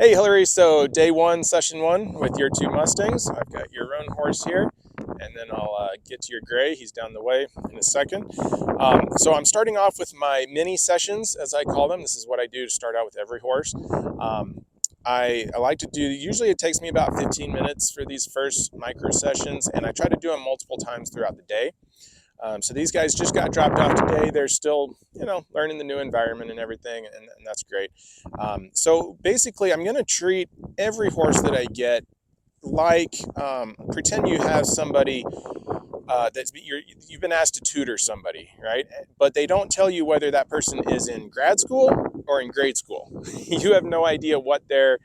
Hey Hillary, so day one, session one with your two Mustangs. I've got your own horse here, and then I'll get to your gray. He's down the way in a second. So I'm starting off with my mini sessions, as I call them. This is what I do to start out with every horse. I like to do, usually it takes me about 15 minutes for these first micro sessions, and I try to do them multiple times throughout the day. So these guys just got dropped off today. They're still, learning the new environment and everything, and that's great. So basically, I'm going to treat every horse that I get like pretend you have somebody you've been asked to tutor somebody, right? But they don't tell you whether that person is in grad school or in grade school. You have no idea what their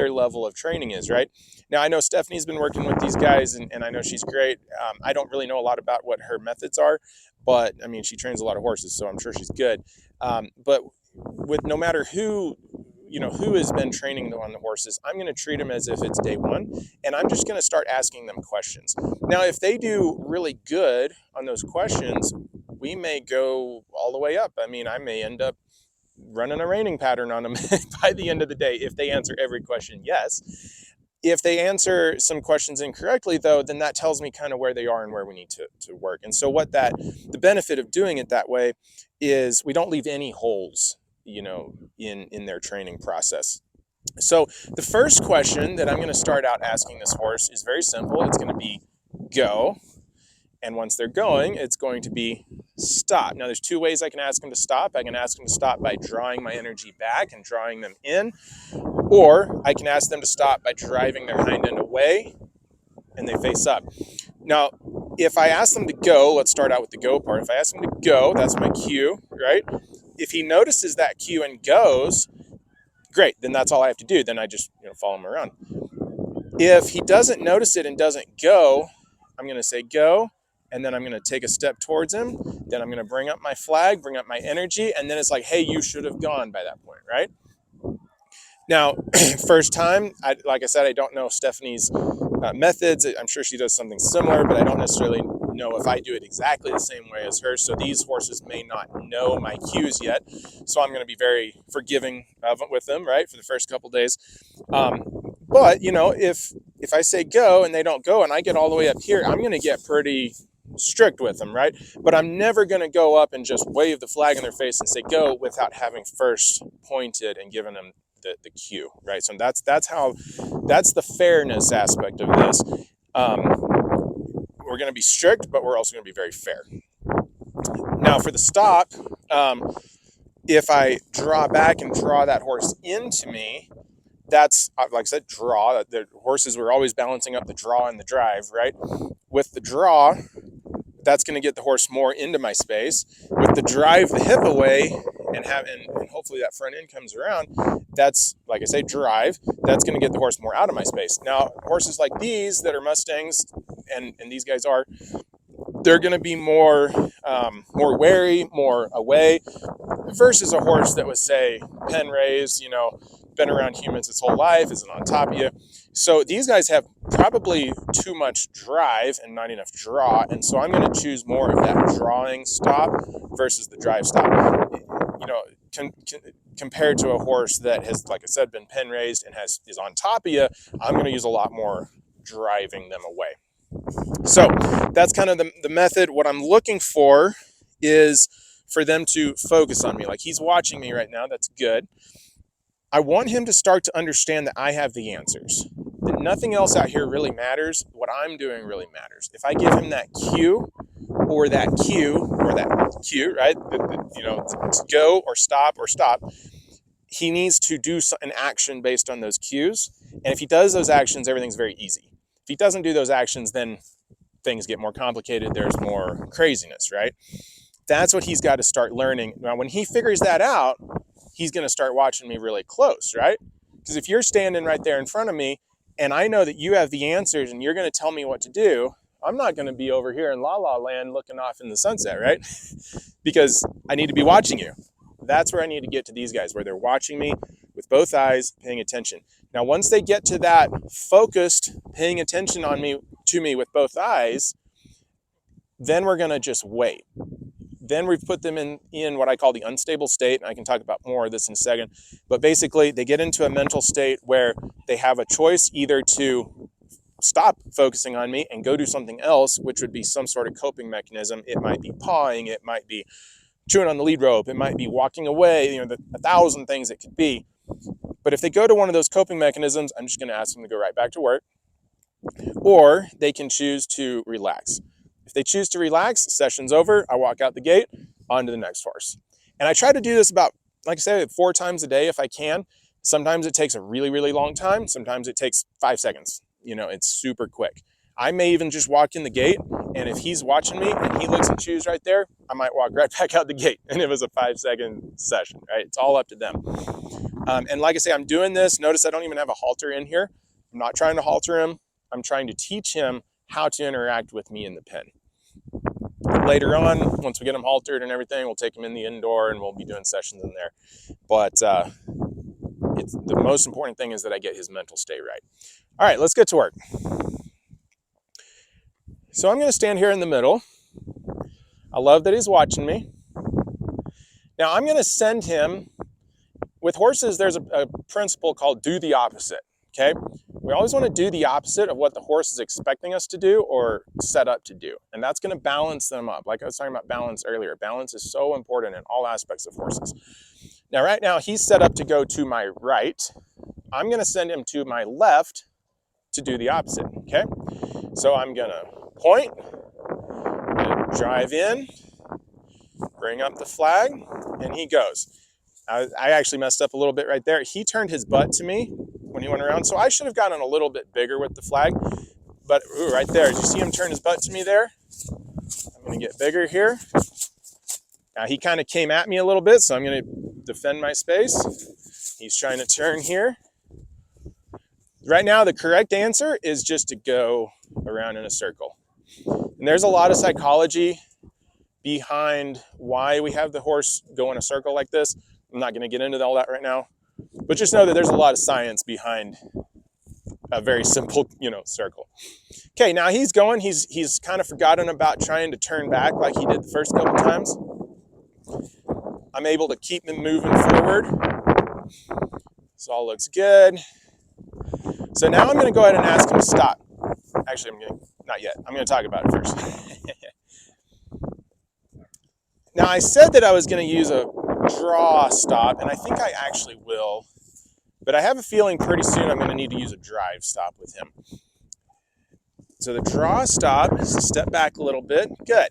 level of training is, right? Now I know Stephanie's been working with these guys, and I know she's great. I don't really know a lot about what her methods are, but I mean she trains a lot of horses, so I'm sure she's good. But with no matter who has been training on the horses, I'm going to treat them as if it's day one, and I'm just going to start asking them questions. Now, if they do really good on those questions, we may go all the way up. I mean, I may end up running a reining pattern on them by the end of the day if they answer every question yes. If they answer some questions incorrectly, though, then that tells me kind of where they are and where we need to work. And so the benefit of doing it that way is we don't leave any holes in their training process. So the first question that I'm going to start out asking this horse is very simple. It's going to be go. And once they're going, it's going to be stop. Now there's two ways I can ask them to stop. I can ask them to stop by drawing my energy back and drawing them in, or I can ask them to stop by driving their hind end away and they face up. Now, if I ask them to go, let's start out with the go part. If I ask them to go, that's my cue, right? If he notices that cue and goes, great, then that's all I have to do. Then I just follow him around. If he doesn't notice it and doesn't go, I'm going to say go, and then I'm going to take a step towards him. Then I'm going to bring up my flag, bring up my energy, and then it's like, hey, you should have gone by that point, right? Now, first time, like I said, I don't know Stephanie's methods. I'm sure she does something similar, but I don't necessarily know if I do it exactly the same way as her. So these horses may not know my cues yet. So I'm going to be very forgiving with them, right, for the first couple days. But, if I say go and they don't go and I get all the way up here, I'm going to get pretty strict with them, right? But I'm never going to go up and just wave the flag in their face and say go without having first pointed and given them the cue, right? So that's the fairness aspect of this. We're going to be strict, but we're also going to be very fair. Now for the stop, if I draw back and draw that horse into me, that's, like I said, draw. The horses were always balancing up the draw and the drive, right? With the draw, that's going to get the horse more into my space. With the drive the hip away and hopefully that front end comes around, that's, like I say, drive. That's going to get the horse more out of my space. Now, horses like these that are Mustangs, and these guys are, they're going to be more wary, more away, versus a horse that was, say, pen raised, been around humans its whole life, isn't on top of you. So these guys have probably too much drive and not enough draw, and so I'm going to choose more of that drawing stop versus the drive stop. Compared to a horse that has, like I said, been pen raised and is on top of you, I'm going to use a lot more driving them away. So that's kind of the method. What I'm looking for is for them to focus on me. Like he's watching me right now. That's good. I want him to start to understand that I have the answers. That nothing else out here really matters. What I'm doing really matters. If I give him that cue, right? To go or stop, he needs to do an action based on those cues. And if he does those actions, everything's very easy. If he doesn't do those actions, then things get more complicated. There's more craziness, right? That's what he's got to start learning. Now, when he figures that out, he's going to start watching me really close, right? Because if you're standing right there in front of me and I know that you have the answers and you're going to tell me what to do, I'm not going to be over here in La La Land looking off in the sunset, right? Because I need to be watching you. That's where I need to get to these guys, where they're watching me with both eyes, paying attention. Now, once they get to that focused, paying attention to me with both eyes, then we're going to just wait. then we've put them in what I call the unstable state. And I can talk about more of this in a second. But basically, they get into a mental state where they have a choice either to stop focusing on me and go do something else, which would be some sort of coping mechanism. It might be pawing, it might be chewing on the lead rope, it might be walking away, a 1,000 things it could be. But if they go to one of those coping mechanisms, I'm just going to ask them to go right back to work. Or they can choose to relax. If they choose to relax, session's over, I walk out the gate, on to the next horse. And I try to do this about, like I said, 4 times a day if I can. Sometimes it takes a really, really long time. Sometimes it takes 5 seconds. It's super quick. I may even just walk in the gate, and if he's watching me and he looks and chews right there, I might walk right back out the gate. And it was a 5-second session, right? It's all up to them. And like I say, I'm doing this. Notice I don't even have a halter in here. I'm not trying to halter him. I'm trying to teach him how to interact with me in the pen. Later on, once we get him haltered and everything, we'll take him in the indoor and we'll be doing sessions in there. But it's the most important thing is that I get his mental state right. All right, let's get to work. So I'm going to stand here in the middle. I love that he's watching me. Now I'm going to send him, with horses, there's a principle called do the opposite, okay? We always want to do the opposite of what the horse is expecting us to do or set up to do. And that's going to balance them up. Like I was talking about balance earlier. Balance is so important in all aspects of horses. Now, right now, he's set up to go to my right. I'm going to send him to my left to do the opposite, okay? So I'm going to point, I'm going to drive in, bring up the flag, and he goes. I actually messed up a little bit right there. He turned his butt to me when he went around, so I should have gotten a little bit bigger with the flag. But right there, did you see him turn his butt to me there? I'm going to get bigger here. Now he kind of came at me a little bit, so I'm going to defend my space. He's trying to turn here. Right now, the correct answer is just to go around in a circle. And there's a lot of psychology behind why we have the horse go in a circle like this. I'm not going to get into all that right now, but just know that there's a lot of science behind a very simple, circle. Okay, now he's going. He's kind of forgotten about trying to turn back like he did the first couple times. I'm able to keep him moving forward. This all looks good. So now I'm going to go ahead and ask him to stop. Actually, not yet. I'm going to talk about it first. Now, I said that I was going to use a draw stop, and I think I actually will. But I have a feeling pretty soon I'm going to need to use a drive stop with him. So the draw stop is to step back a little bit. Good.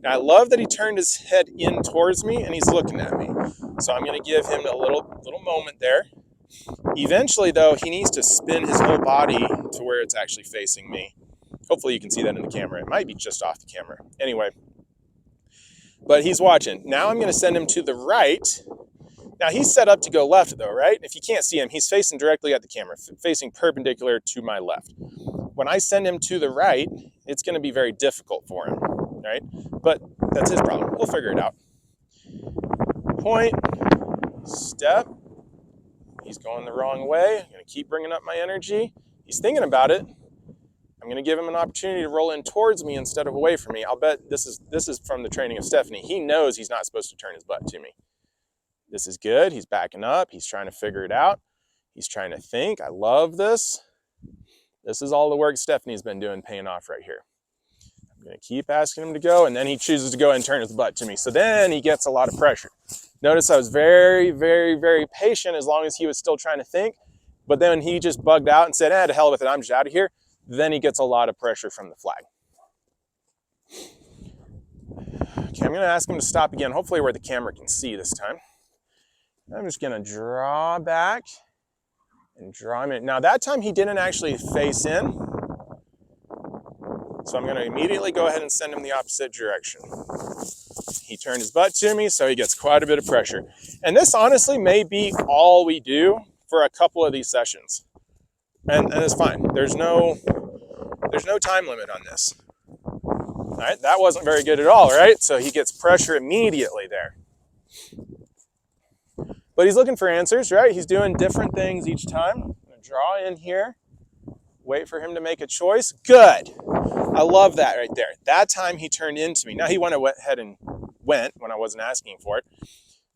Now, I love that he turned his head in towards me, and he's looking at me. So I'm going to give him a little moment there. Eventually, though, he needs to spin his whole body to where it's actually facing me. Hopefully you can see that in the camera. It might be just off the camera. Anyway, but he's watching. Now I'm going to send him to the right. Now he's set up to go left, though, right? If you can't see him, he's facing directly at the camera, facing perpendicular to my left. When I send him to the right, it's going to be very difficult for him, right? But that's his problem. He'll figure it out. Point, step. He's going the wrong way. I'm going to keep bringing up my energy. He's thinking about it. I'm going to give him an opportunity to roll in towards me instead of away from me. I'll bet this is from the training of Stephanie. He knows he's not supposed to turn his butt to me. This is good. He's backing up. He's trying to figure it out. He's trying to think. I love this. This is all the work Stephanie's been doing paying off right here. I'm going to keep asking him to go, and then he chooses to go and turn his butt to me. So then he gets a lot of pressure. Notice I was very, very, very patient as long as he was still trying to think. But then he just bugged out and said, to hell with it, I'm just out of here. Then he gets a lot of pressure from the flag. Okay, I'm going to ask him to stop again, hopefully where the camera can see this time. I'm just going to draw back and draw him in. Now that time he didn't actually face in. So I'm going to immediately go ahead and send him the opposite direction. He turned his butt to me, so he gets quite a bit of pressure. And this honestly may be all we do for a couple of these sessions. And it's fine. There's no time limit on this. All right, that wasn't very good at all, right? So he gets pressure immediately there. But he's looking for answers, right? He's doing different things each time. I'm going to draw in here. Wait for him to make a choice. Good. I love that right there. That time he turned into me. Now he went ahead and went when I wasn't asking for it.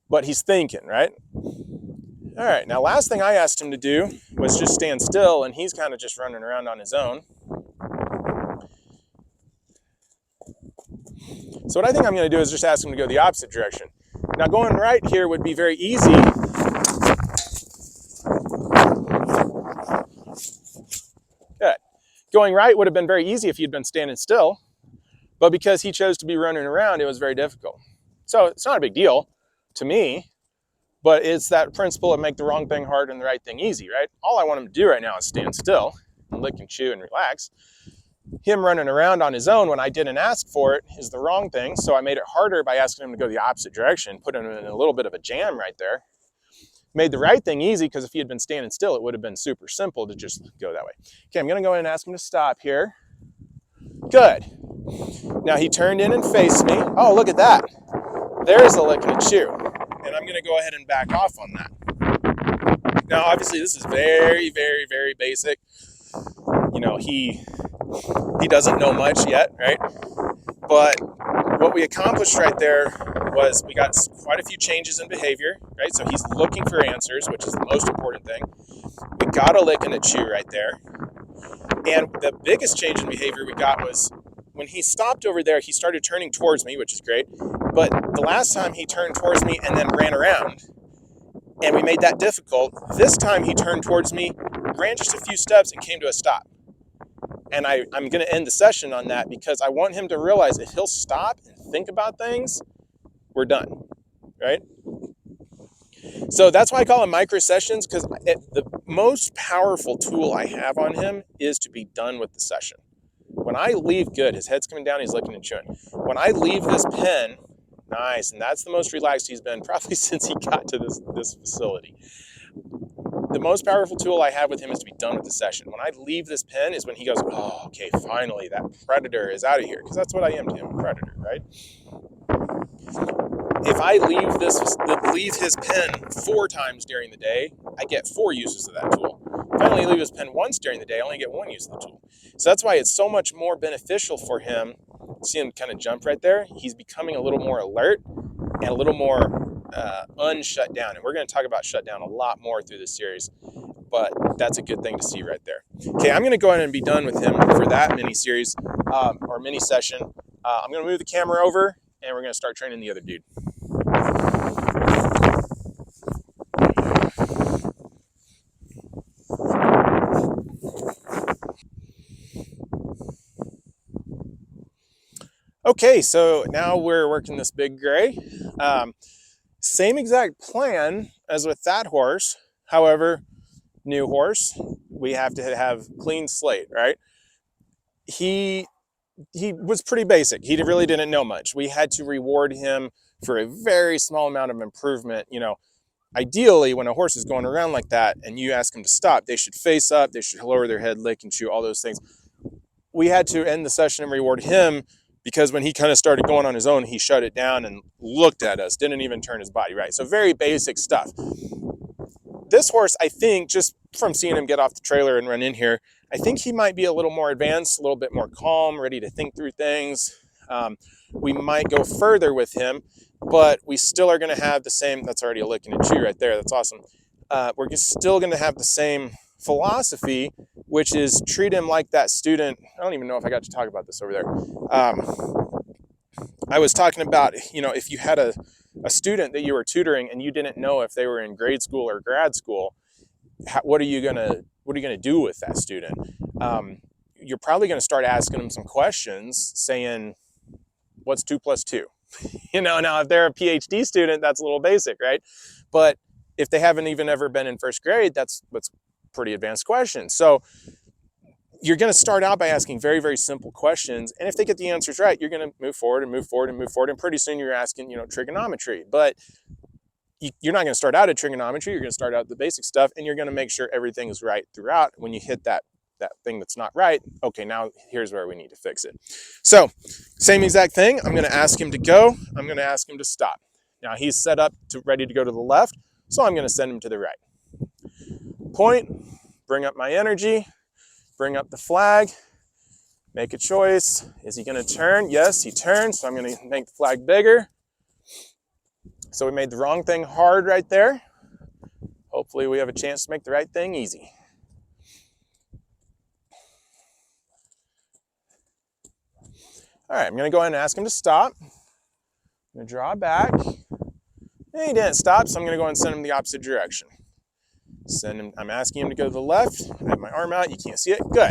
But he's thinking, right? All right, now last thing I asked him to do was just stand still, and he's kind of just running around on his own. So what I think I'm going to do is just ask him to go the opposite direction. Now going right here would be very easy. Good. Going right would have been very easy if he'd been standing still, but because he chose to be running around, it was very difficult. So it's not a big deal to me, but it's that principle of make the wrong thing hard and the right thing easy, right? All I want him to do right now is stand still and lick and chew and relax. Him running around on his own when I didn't ask for it is the wrong thing, so I made it harder by asking him to go the opposite direction, put him in a little bit of a jam right there. Made the right thing easy, because if he had been standing still, it would have been super simple to just go that way. Okay, I'm gonna go in and ask him to stop here. Good. Now he turned in and faced me. Oh, look at that. There's a lick and a chew. And I'm gonna go ahead and back off on that. Now, obviously this is very, very, very basic. You know, he doesn't know much yet, right? But what we accomplished right there was we got quite a few changes in behavior, right? So he's looking for answers, which is the most important thing. We got a lick and a chew right there. And the biggest change in behavior we got was when he stopped over there, he started turning towards me, which is great. But the last time he turned towards me and then ran around, and we made that difficult. This time he turned towards me, ran just a few steps, and came to a stop. And I'm going to end the session on that, because I want him to realize if he'll stop and think about things, we're done, right? So that's why I call them micro sessions, because the most powerful tool I have on him is to be done with the session. When I leave, good, his head's coming down, he's licking and chewing. When I leave this pen, nice, and that's the most relaxed he's been probably since he got to this facility. The most powerful tool I have with him is to be done with the session. When I leave this pen is when he goes, oh, okay, finally, that predator is out of here. Because that's what I am to him, a predator, right? If I leave his pen 4 times during the day, I get 4 uses of that tool. If I only leave his pen once during the day, I only get 1 use of the tool. So that's why it's so much more beneficial for him. See him kind of jump right there? He's becoming a little more alert and a little more unshut down. And we're going to talk about shut down a lot more through this series, but that's a good thing to see right there. Okay, I'm going to go ahead and be done with him for that mini series or mini session. I'm going to move the camera over, and we're going to start training the other dude. Okay, so now we're working this big gray. Same exact plan as with that horse. However, new horse, we have to have clean slate, right? He was pretty basic. He really didn't know much. We had to reward him for a very small amount of improvement. You know, ideally, when a horse is going around like that and you ask him to stop, they should face up, they should lower their head, lick and chew, all those things. We had to end the session and reward him, because when he kind of started going on his own, he shut it down and looked at us, didn't even turn his body, right? So very basic stuff. This horse, I think, just from seeing him get off the trailer and run in here, I think he might be a little more advanced, a little bit more calm, ready to think through things. We might go further with him, but we still are going to have the same, that's already a lick and a chew right there, that's awesome. We're still going to have the same philosophy, which is treat him like that student. I don't even know if I got to talk about this over there. I was talking about, you know, if you had a student that you were tutoring and you didn't know if they were in grade school or grad school, what are you gonna do with that student? You're probably gonna start asking them some questions, saying, "What's 2 + 2?" You know, now if they're a PhD student, that's a little basic, right? But if they haven't even ever been in first grade, that's pretty advanced questions. So you're going to start out by asking very, very simple questions. And if they get the answers right, you're going to move forward and move forward and move forward. And pretty soon you're asking, you know, trigonometry. But you're not going to start out at trigonometry. You're going to start out the basic stuff, and you're going to make sure everything is right throughout. When you hit that thing that's not right, okay, now here's where we need to fix it. So same exact thing. I'm going to ask him to go. I'm going to ask him to stop. Now he's set up ready to go to the left, so I'm going to send him to the right. Point, bring up my energy, bring up the flag, make a choice. Is he going to turn? Yes, he turns, so I'm going to make the flag bigger. So we made the wrong thing hard right there. Hopefully we have a chance to make the right thing easy. All right, I'm gonna go ahead and ask him to stop. I'm gonna draw back. And he didn't stop, so I'm gonna go and send him the opposite direction. Send him, I'm asking him to go to the left. I have my arm out, you can't see it, good.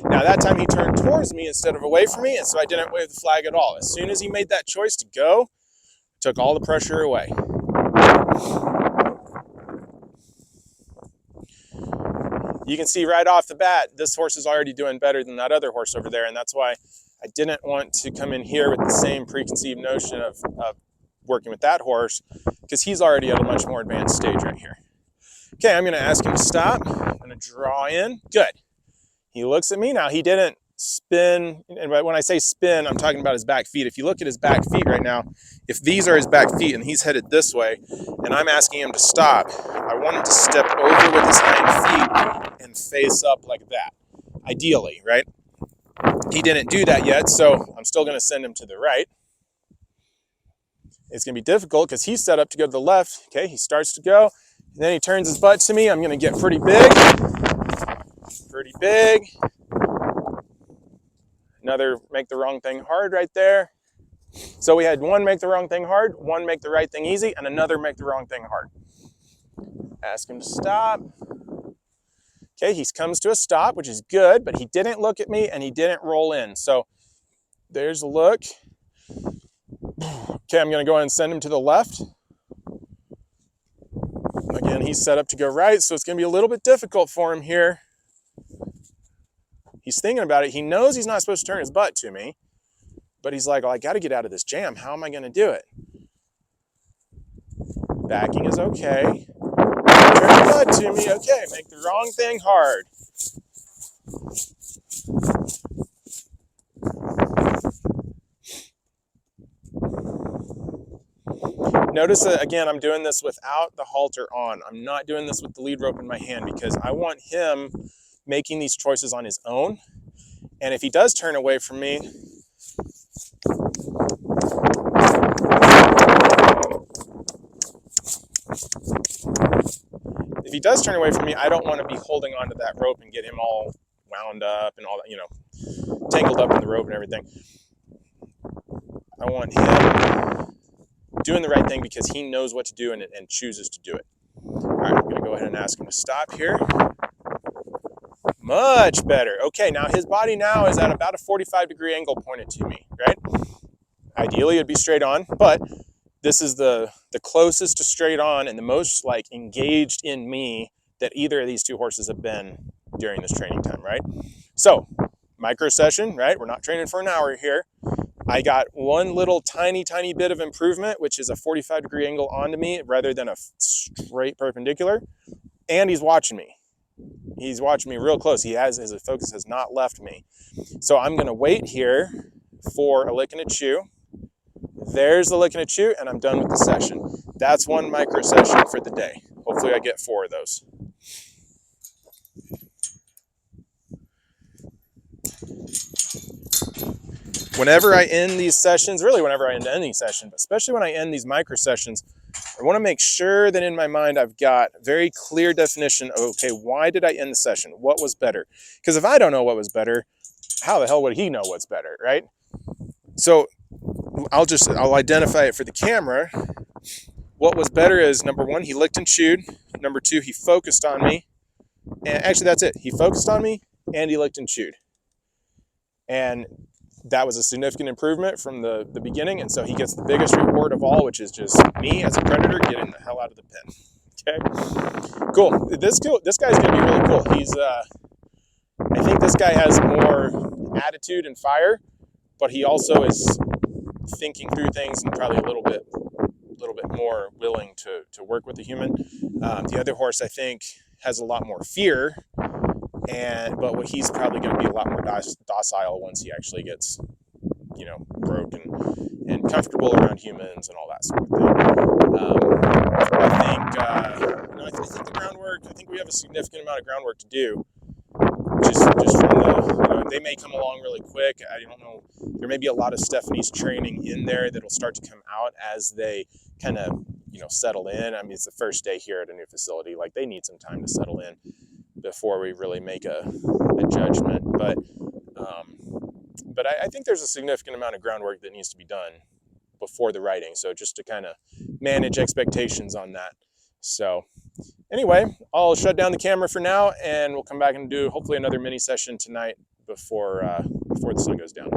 Now that time he turned towards me instead of away from me, and so I didn't wave the flag at all. As soon as he made that choice to go, I took all the pressure away. You can see right off the bat, this horse is already doing better than that other horse over there, and that's why I didn't want to come in here with the same preconceived notion of working with that horse, because he's already at a much more advanced stage right here. Okay, I'm gonna ask him to stop. I'm gonna draw in, good. He looks at me now, he didn't spin, and when I say spin, I'm talking about his back feet. If you look at his back feet right now, if these are his back feet and he's headed this way, and I'm asking him to stop, I want him to step over with his hind feet and face up like that, ideally, right? He didn't do that yet, so I'm still gonna send him to the right. It's gonna be difficult because he's set up to go to the left. Okay, he starts to go, and then he turns his butt to me. I'm gonna get pretty big. Pretty big. Another make the wrong thing hard right there. So we had one make the wrong thing hard, one make the right thing easy, and another make the wrong thing hard. Ask him to stop. Okay, he comes to a stop, which is good, but he didn't look at me and he didn't roll in. So there's a look. Okay, I'm gonna go ahead and send him to the left. Again, he's set up to go right, so it's gonna be a little bit difficult for him here. He's thinking about it. He knows he's not supposed to turn his butt to me, but he's like, well, I gotta get out of this jam. How am I gonna do it? Backing is okay. Turn your butt to me, okay. Make the wrong thing hard. Notice that, again, I'm doing this without the halter on. I'm not doing this with the lead rope in my hand because I want him making these choices on his own. And if he does turn away from me, I don't want to be holding onto that rope and get him all wound up and all that, you know, tangled up in the rope and everything. I want him doing the right thing because he knows what to do and chooses to do it. All right, I'm gonna go ahead and ask him to stop here. Much better. Okay, now his body now is at about a 45-degree angle pointed to me, right? Ideally, it'd be straight on, but this is the closest to straight on and the most like engaged in me that either of these two horses have been during this training time, right? So, micro session, right? We're not training for an hour here. I got one little tiny bit of improvement, which is a 45-degree angle onto me rather than a straight perpendicular. And he's watching me. He's watching me real close. His focus has not left me. So I'm gonna wait here for a lick and a chew. There's the lick and a chew, and I'm done with the session. That's one micro session for the day. Hopefully I get 4 of those. Whenever I end these sessions, really whenever I end any session, but especially when I end these micro sessions, I want to make sure that in my mind I've got very clear definition of, okay, why did I end the session? What was better? Because if I don't know what was better, how the hell would he know what's better, right? So I'll identify it for the camera. What was better is, number 1, he licked and chewed. Number 2, he focused on me. And actually, that's it. He focused on me and he licked and chewed. And that was a significant improvement from the beginning, and so he gets the biggest reward of all, which is just me as a predator getting the hell out of the pen. Okay, cool. This guy's gonna be really cool. He's, I think this guy has more attitude and fire, but he also is thinking through things and probably a little bit more willing to work with the human. The other horse, I think, has a lot more fear. But he's probably going to be a lot more docile once he actually gets, you know, broken and comfortable around humans and all that sort of thing. I think the groundwork. I think we have a significant amount of groundwork to do. Just from the, you know, they may come along really quick. I don't know. There may be a lot of Stephanie's training in there that'll start to come out as they kind of settle in. I mean, it's the first day here at a new facility. Like, they need some time to settle in before we really make a judgment. But I think there's a significant amount of groundwork that needs to be done before the writing. So just to kind of manage expectations on that. So anyway, I'll shut down the camera for now, and we'll come back and do hopefully another mini session tonight before the sun goes down.